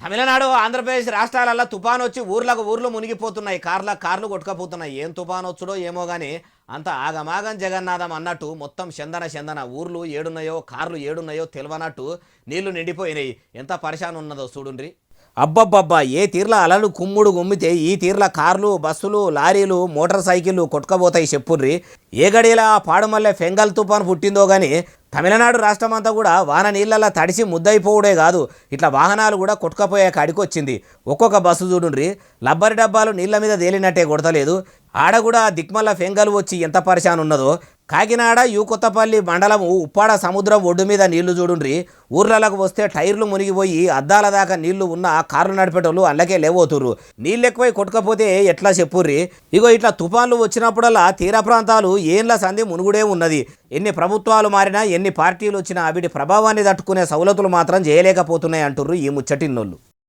తమిళనాడు ఆంధ్రప్రదేశ్ రాష్ట్రాలల్లో తుఫాను వచ్చి ఊర్లు మునిగిపోతున్నాయి. కార్లు కొట్టుకపోతున్నాయి. ఏం తుఫాను వచ్చుడో ఏమో కానీ అంత ఆగమాగం జగన్నాథం అన్నట్టు మొత్తం చందన ఊర్లు ఏడున్నాయో కార్లు ఏడున్నాయో తెలియనట్టు నీళ్లు నిండిపోయినాయి. ఎంత పరిశాన్ ఉన్నదో చూడుండ్రి. అబ్బబ్బబ్బా, ఏ తీర్ల అలలు కుమ్ముడు గుమ్మితే ఈ తీర్ల కార్లు బస్సులు లారీలు మోటార్ సైకిళ్ళు కొట్టుకపోతాయి చెప్పుర్రి. ఏ గడియలా పాడుమల్లె ఫెంగల్ తుఫాను పుట్టిందో కానీ తమిళనాడు రాష్ట్రం అంతా కూడా వాన నీళ్ళల్లో తడిసి ముద్దయిపోవడే కాదు, ఇట్లా వాహనాలు కూడా కొట్టుకపోయే కాడికి వచ్చింది. ఒక్కొక్క బస్సు చూడుండ్రి, లబ్బరి డబ్బాలు నీళ్ళ మీద తేలినట్టే కొడతలేదు. ఆడ కూడా దిక్మల్ల ఫెంగల్ వచ్చి ఎంత పరిశాన్ ఉన్నదో. కాకినాడ కొత్తపల్లి మండలం ఉప్పాడ సముద్రం ఒడ్డు మీద నీళ్లు చూడుండ్రి. ఊర్లలకు వస్తే టైర్లు మునిగిపోయి అద్దాల దాకా నీళ్లు ఉన్న కార్లు నడిపేటోళ్ళు అందులోకే లేవోతుర్రు. నీళ్ళు ఎక్కువై కొట్టుకపోతే ఎట్లా చెప్పుర్రి. ఇగో ఇట్లా తుఫాన్లు వచ్చినప్పుడల్లా తీర ప్రాంతాలు ఏండ్ల సంధి మునుగుడే ఉన్నది. ఎన్ని ప్రభుత్వాలు మారినా ఎన్ని పార్టీలు వచ్చినా వీటి ప్రభావాన్ని తట్టుకునే సౌలతులు మాత్రం చేయలేకపోతున్నాయి అంటుర్రు ఈ ముచ్చటిన్నోళ్ళు.